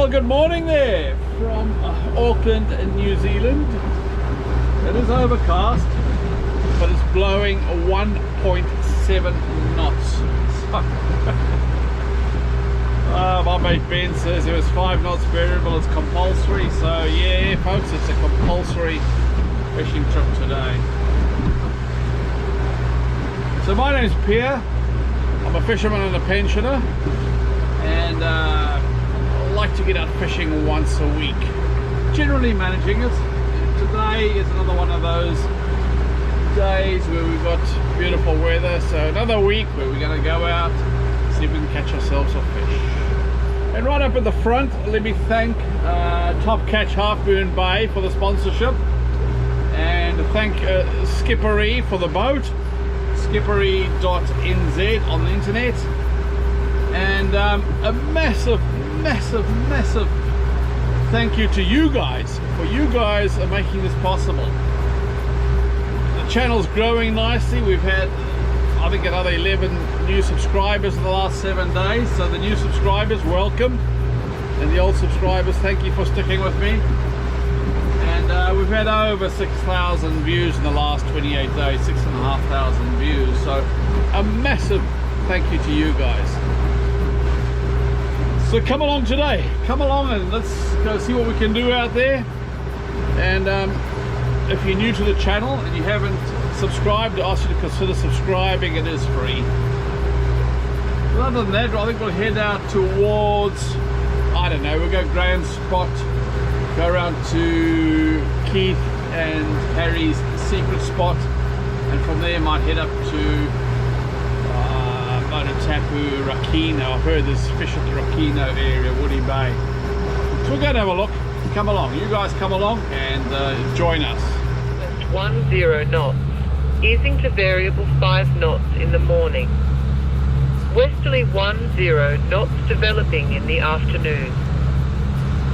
Well, good morning there from Auckland in New Zealand. It is overcast, but it's blowing 1.7 knots. My mate Ben says it was 5 knots variable, it's compulsory. So yeah folks, it's a compulsory fishing trip today. So my name's Pierre. I'm a fisherman and a pensioner, and I like to get out fishing once a week, generally managing it. Today is another one of those days where we've got beautiful weather, so another week where we're going to go out, see if we can catch ourselves a fish. And right up at the front, let me thank Top Catch Half Moon Bay for the sponsorship, and thank Skippery for the boat, skippery.nz on the internet, and a massive thank you to you guys, for you guys are making this possible. The channel's growing nicely. We've had, I think, another 11 new subscribers in the last 7 days, so the new subscribers, welcome, and the old subscribers, thank you for sticking with me. And we've had over 6,000 views in the last 28 days, 6,500 views, so a massive thank you to you guys. So come along today, come along and let's go see what we can do out there. And if you're new to the channel and you haven't subscribed, I ask you to consider subscribing. It is free. But other than that, I think we'll head out towards, I don't know, we'll go Grand Spot, go around to Keith and Harry's secret spot, and from there might head up to Tapu, Rakino. I've heard there's fish at the Rakino area, Woody Bay. So we're going to have a look. Come along, you guys come along and join us. West 10 knots, easing to variable 5 knots in the morning. Westerly 10 knots developing in the afternoon.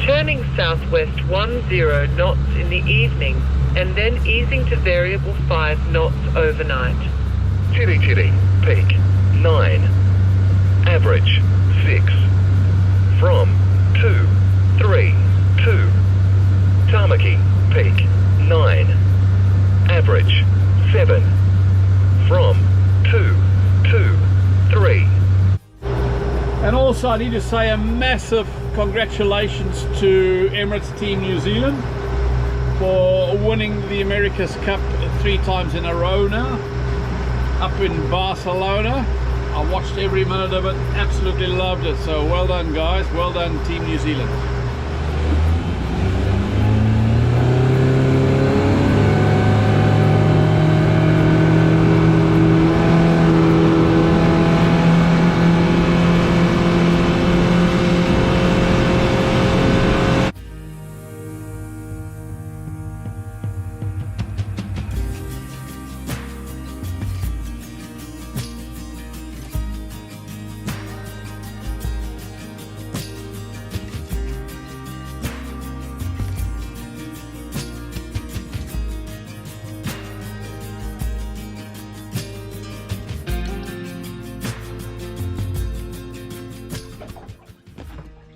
Turning southwest 10 knots in the evening, and then easing to variable 5 knots overnight. Tiri peak 9, average 6, from 2, 3, 2. Tamaki peak 9, average 7, from 2, 2, 3. And also I need to say a massive congratulations to Emirates Team New Zealand for winning the America's Cup 3 times in a row now, up in Barcelona. I watched every minute of it, absolutely loved it, so well done guys, well done Team New Zealand.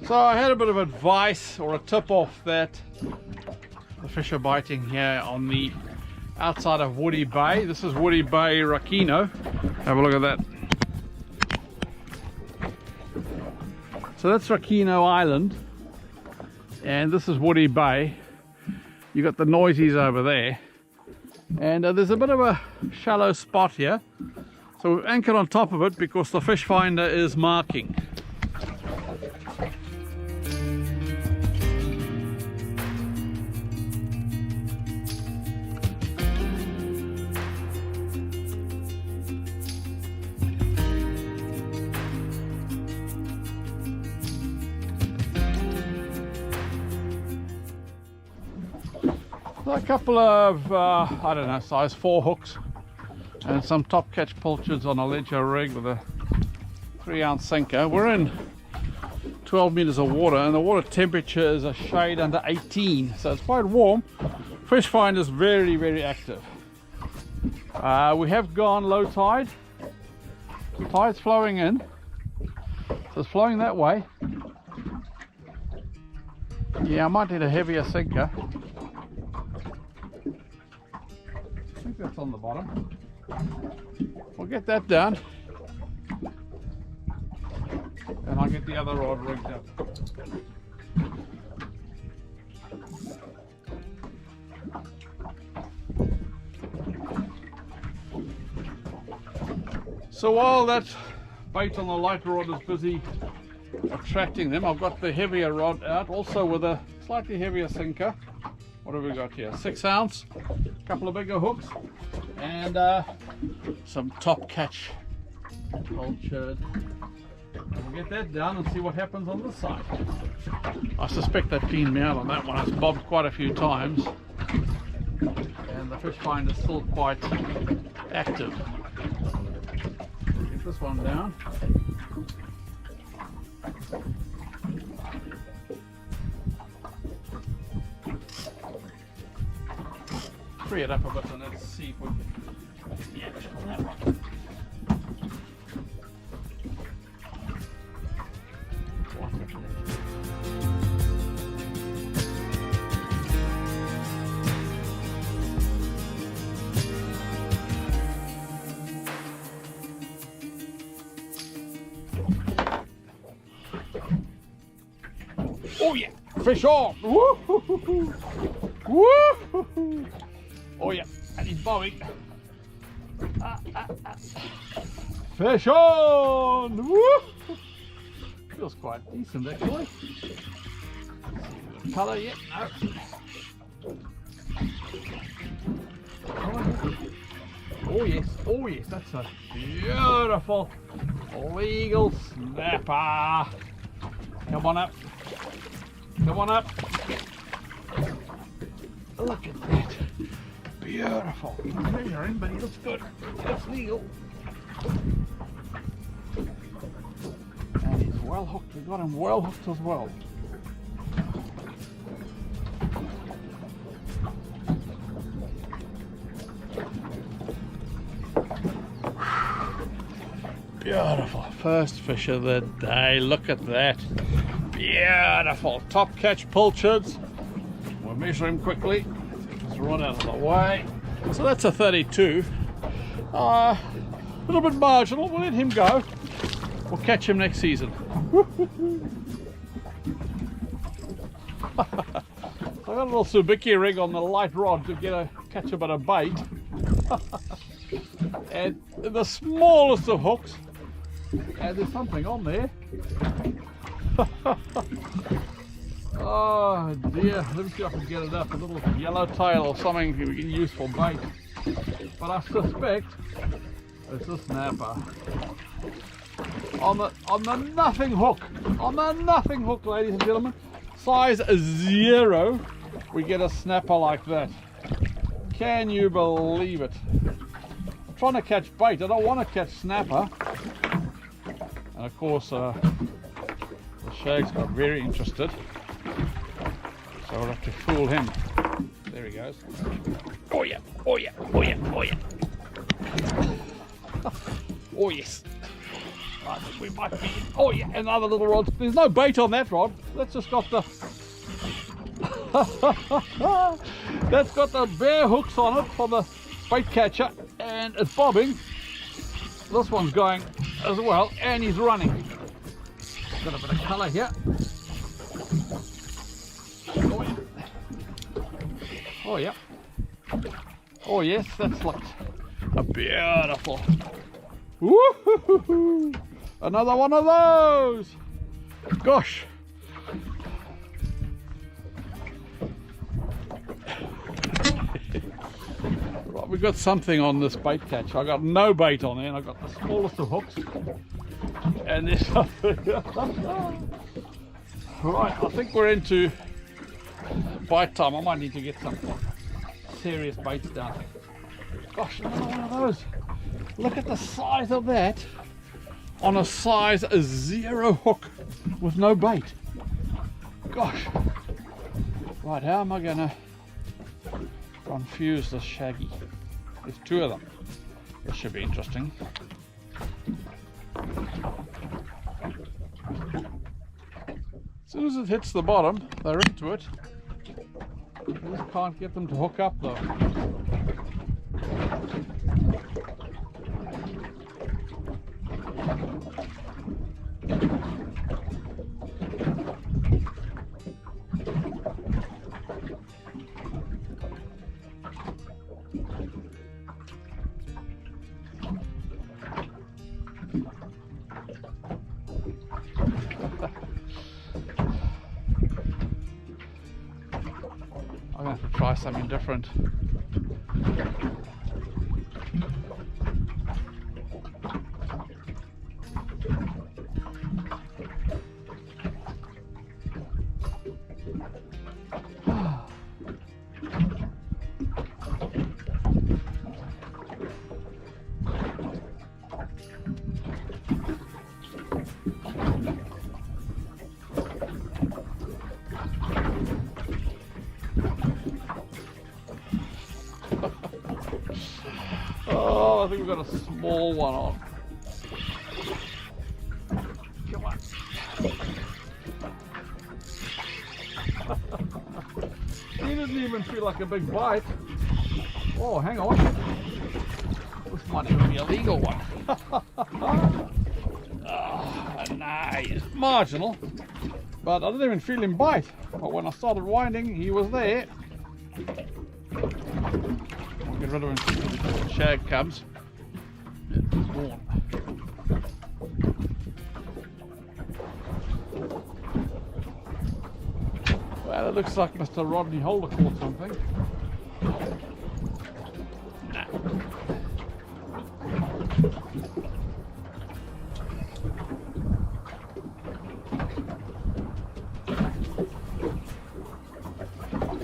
So I had a bit of advice or a tip off that the fish are biting here on the outside of Woody Bay. This is Woody Bay, Rakino. Have a look at that. So that's Rakino Island, and this is Woody Bay. You got the noisies over there, and there's a bit of a shallow spot here. So we've anchored on top of it because the fish finder is marking. A couple of, I don't know, size 4 hooks and some top catch pilchards on a ledger rig with a 3-ounce sinker. We're in 12 meters of water, and the water temperature is a shade under 18, so it's quite warm. Fish find is very, very active. We have gone low tide. The tide's flowing in, so it's flowing that way. Yeah, I might need a heavier sinker. I think that's on the bottom. We'll get that down. And I'll get the other rod rigged up. So while that bait on the light rod is busy attracting them, I've got the heavier rod out, also with a slightly heavier sinker. What have we got here? 6 ounce, a couple of bigger hooks, and some top catch cultured. We'll get that down and see what happens on this side. I suspect they cleaned me out on that one. It's bobbed quite a few times, and the fish finder is still quite active. Get this one down. Free it up a bit and let's see if we can get the action on that one. Oh yeah, fish on! Woo-hoo-hoo-hoo. Woo-hoo-hoo. Oh yeah, and he's bobbing. Fish on! Woo! Feels quite decent actually. Colour yet? No. Oh yes, that's a beautiful legal snapper. Come on up. Come on up. Look at that. Beautiful. He's measuring, but he looks good. That's legal. And he's well hooked. We got him well hooked as well. Beautiful. First fish of the day. Look at that. Beautiful. Top catch pilchards. We'll measure him quickly. Just run out of the way. So that's a 32. A little bit marginal. We'll let him go. We'll catch him next season. I got a little sabiki rig on the light rod to catch a bit of bait. And the smallest of hooks. And there's something on there. Oh dear, let me see if I can get it up. A little yellowtail or something we can use for bait. But I suspect it's a snapper. On the nothing hook. On the nothing hook, ladies and gentlemen. Size 0. We get a snapper like that. Can you believe it? I'm trying to catch bait. I don't want to catch snapper. And of course, the shag's got very interested. So we'll have to fool him. There he goes. Oh yeah, oh yeah, oh yeah, oh yeah. Oh yes. I think we might be. Oh yeah, another little rod. There's no bait on that rod. That's just got the. That's got the bare hooks on it for the bait catcher, and it's bobbing. This one's going as well, and he's running. Got a bit of colour here. Oh yeah. Oh yeah. Oh yes, that's like a beautiful. Woo-hoo-hoo-hoo. Another one of those. Gosh. Right, we've got something on this bait catch. I got no bait on there, and I got the smallest of hooks. And this. Right, I think we're into bite time. I might need to get some serious baits down. Gosh, another one of those. Look at the size of that on a size 0 hook with no bait. Gosh. Right, how am I going to confuse the shaggy? There's 2 of them. This should be interesting. As soon as it hits the bottom, they're into it. I just can't get them to hook up though. I'm going to have to try something different. Oh, I think we've got a small one on. Come on. He didn't even feel like a big bite. Oh, hang on. This might even be a legal one. Oh, nice. Marginal. But I didn't even feel him bite. But when I started winding, he was there. I'll get rid of him before the shag comes. It's born. Well, it looks like Mr. Rodney Holder caught something. Nah.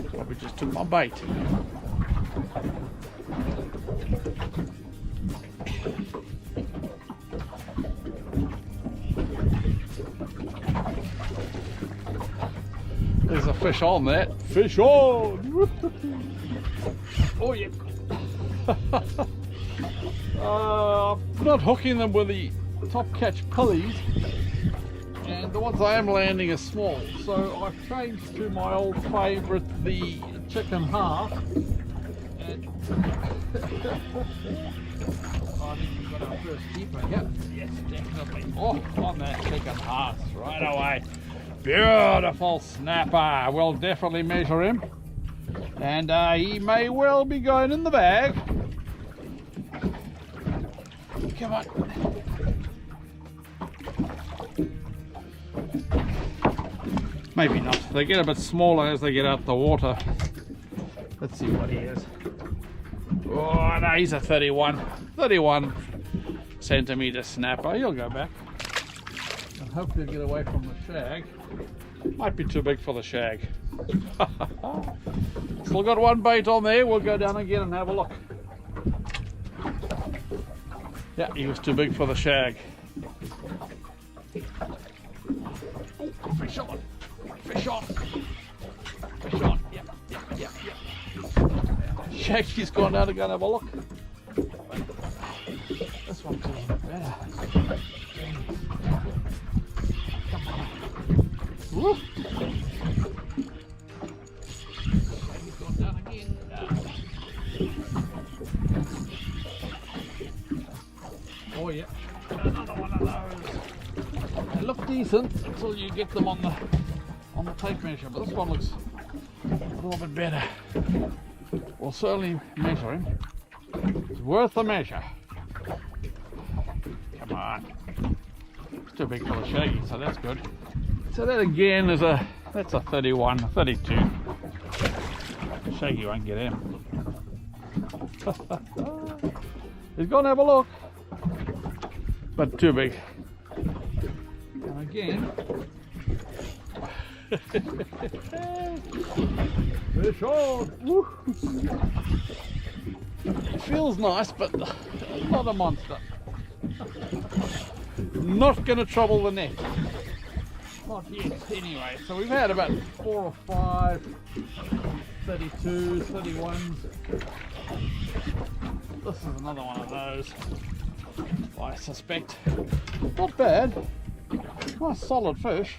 Probably just took my bait. There's a fish on that. Fish on! Oh yeah. Not hooking them with the top catch pulleys, and the ones I am landing are small. So I've changed to my old favourite, the chicken half. And I think we've got our first keeper. Yep, yes, definitely. Oh, on that chicken half right away. Beautiful snapper. We'll definitely measure him, and he may well be going in the bag. Come on. Maybe not. They get a bit smaller as they get out the water. Let's see what he is. Oh no, he's a 31 centimeter snapper. He'll go back and hopefully get away from the shag. Might be too big for the shag. Still got one bait on there. We'll go down again and have a look. Yeah, he was too big for the shag. Oh, fish on. Fish on. Fish on. Yep. Shaggy's gone down to go and have a look. This one's a little better. Come on. Woo. Shaggy's gone down again. Oh yeah. Another one of those. They look decent until you get them on the tape measure, but this one looks a little bit better. We'll certainly measure him. It's worth a measure. Come on. It's too big for the shaggy, so that's good. So that again is that's a 31, 32. Shaggy won't get him. He's gonna have a look, but too big. And again, fish on! Woo. It feels nice, but not a monster. Not going to trouble the net. Not yet, anyway. So we've had about 4 or 5 32s, 31s. This is another one of those, I suspect. Not bad. Nice solid fish.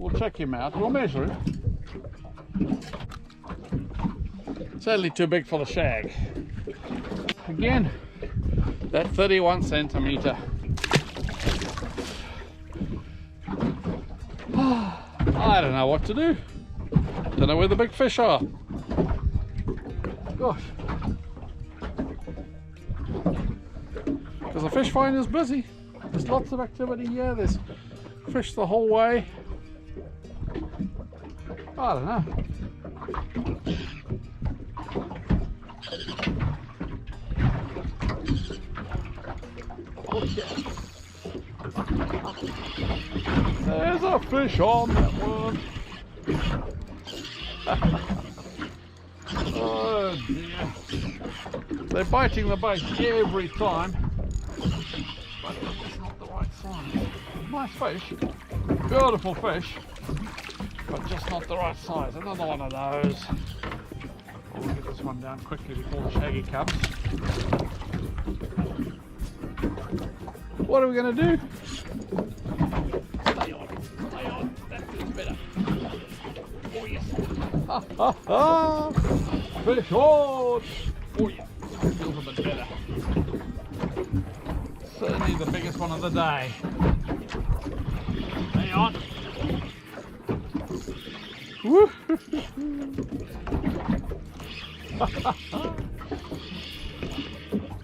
We'll check him out. We'll measure him. Sadly too big for the shag. Again, that 31 centimeter. I don't know what to do. Don't know where the big fish are. Gosh. Because the fish finder's busy. There's lots of activity here. There's fish the whole way. I don't know. Okay. There's a fish on that one. Oh dear. They're biting the bait every time. But it's not the right size. Nice fish. Beautiful fish. But just not the right size. Another one of those. We'll get this one down quickly before the shaggy comes. What are we going to do? Stay on. Stay on. That feels better. Oh yes. Ha ha ha. Fish on. Oh yeah. That feels a bit better. Certainly the biggest one of the day. Stay on. Woo.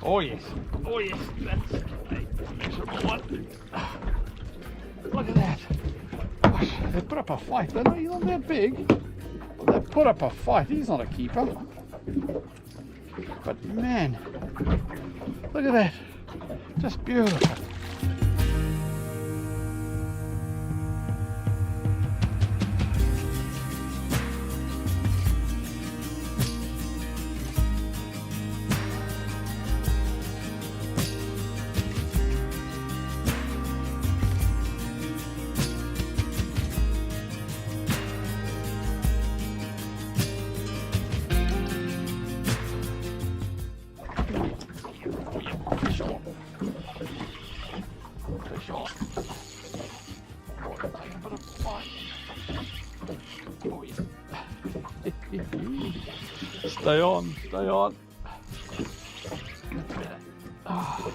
Oh yes. Oh yes. That's a measurable one. Look at that. Gosh, they put up a fight. They're not that big. They put up a fight. He's not a keeper. But man, look at that. Just beautiful. Fish on. Fish on. Oh, take a bit of bite. Oh yeah. Stay on, stay on. Oh.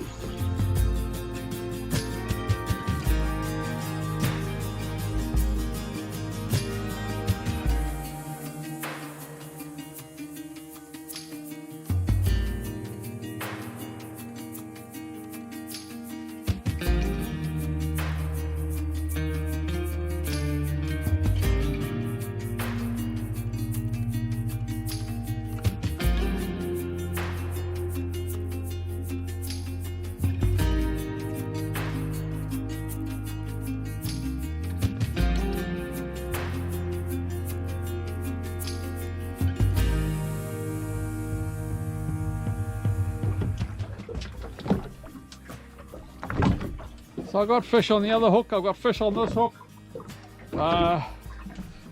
So I got fish on the other hook, I've got fish on this hook.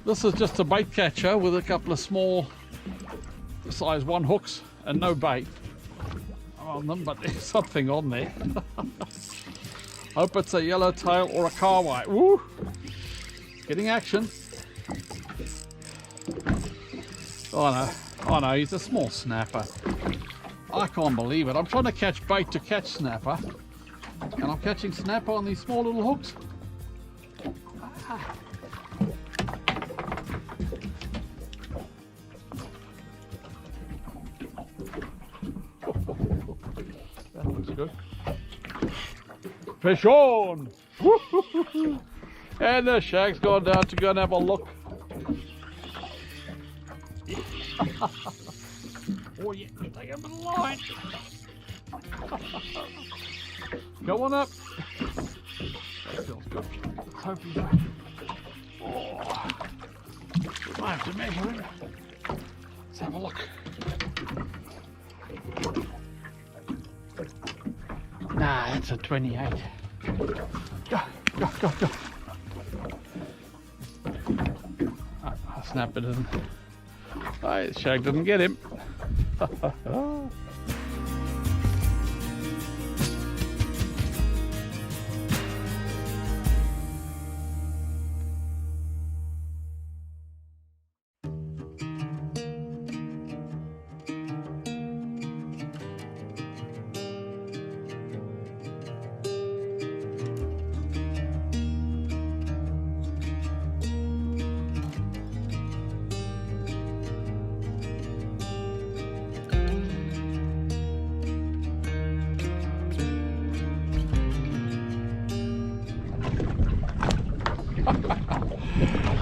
This is just a bait catcher with a couple of small size 1 hooks and no bait on them, but there's something on there. Hope it's a yellowtail or a carway. Woo! Getting action. Oh no, he's a small snapper. I can't believe it. I'm trying to catch bait to catch snapper. And I'm catching snapper on these small little hooks. Ah. That looks good. Fish on! And the shag's gone down to go and have a look. Oh yeah, take a bit of line. Go on up. That feels good. Let's hope he's back. Oh. We might have to measure him. Let's have a look. Nah, that's a 28. Go, go, go, go. I snapped it in. The shag didn't get him.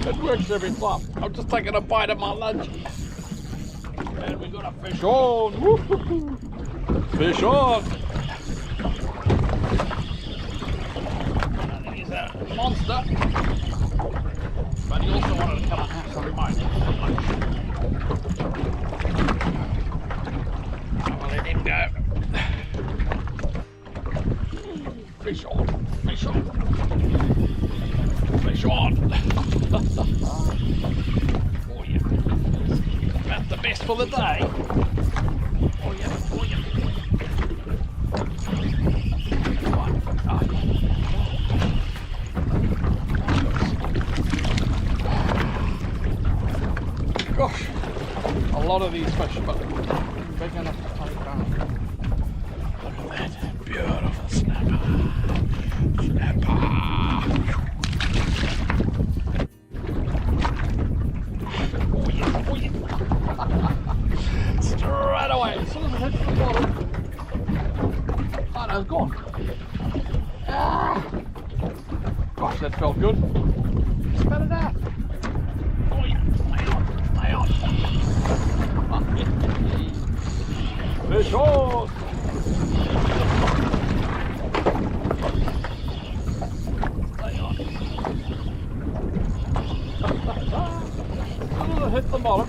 It works every time. I'm just taking a bite of my lunch. And we got a fish on. Woo-hoo-hoo. Fish on. I think he's a monster. But he also wanted to come and have some remote. I'm gonna let him go. Fish on. Fish on. Fish on. Oh yeah. That's the best for the day. Oh yeah. Oh yeah. Gosh, a lot of these fish, but big enough to take home. Look at that beautiful snapper. Snapper. Oh yeah, oh yeah. Straight away, as soon as it hits the bottom. Oh no, it's gone. Ah. Gosh, that felt good. Spat it out. Oh yeah, stay on. Fish on! Stay on. As soon as it hits the bottom,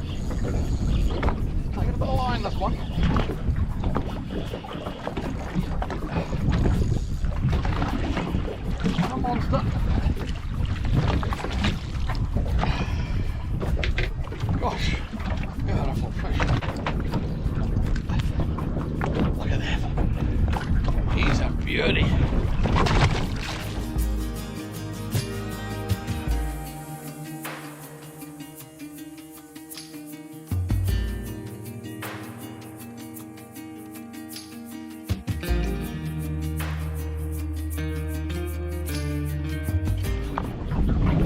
taking a bit of line this one. And a monster. Gosh, beautiful fish. Look at that. He's a beauty.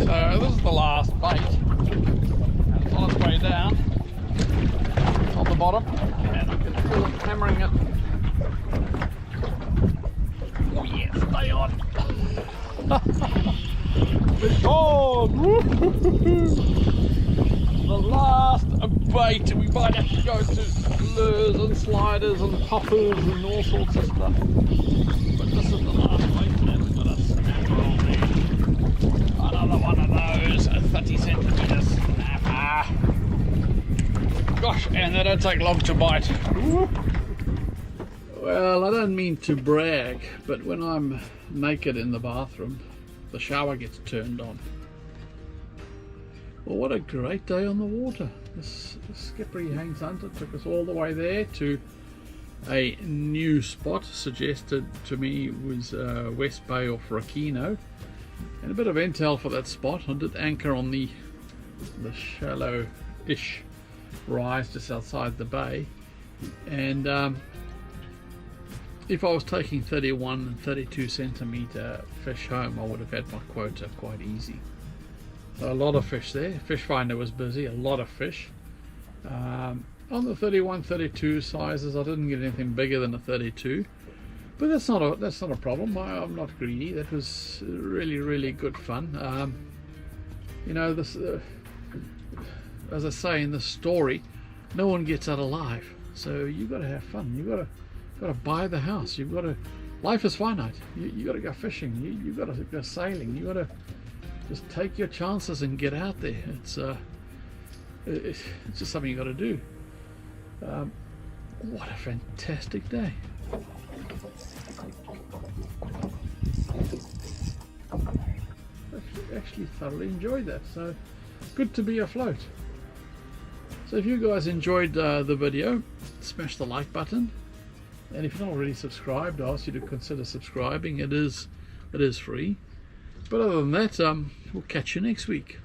So this is the last bait. On its way down on the bottom, and I can feel it hammering it. Oh yeah, stay on. Fish on. The last bait. We might have to go to lures and sliders and poppers and all sorts of stuff, but this is the last bait, and we've got a snapper on there. Another one of those 30 centimeters snapper. Gosh, and they don't take long to bite. Well, I don't mean to brag, but when I'm naked in the bathroom, the shower gets turned on. Well, what a great day on the water. This skippery Haynes Hunter took us all the way there to a new spot suggested to me was West Bay off Rakino. And a bit of intel for that spot. I did anchor on the shallow-ish rise just outside the bay, and if I was taking 31 and 32 centimeter fish home, I would have had my quota quite easy. So a lot of fish there. Fish finder was busy, a lot of fish. On the 31, 32 sizes, I didn't get anything bigger than a 32, but that's not a problem. I'm not greedy. That was really good fun. You know, this as I say in the story, no one gets out alive, so you got to have fun. You got to buy the house. You've got to. Life is finite. You got to go fishing. You got to go sailing. You got to just take your chances and get out there. It's just something you got to do. What a fantastic day! Actually thoroughly enjoyed that. So good to be afloat. So if you guys enjoyed the video, smash the like button, and if you're not already subscribed, I ask you to consider subscribing. It is free. But other than that, we'll catch you next week.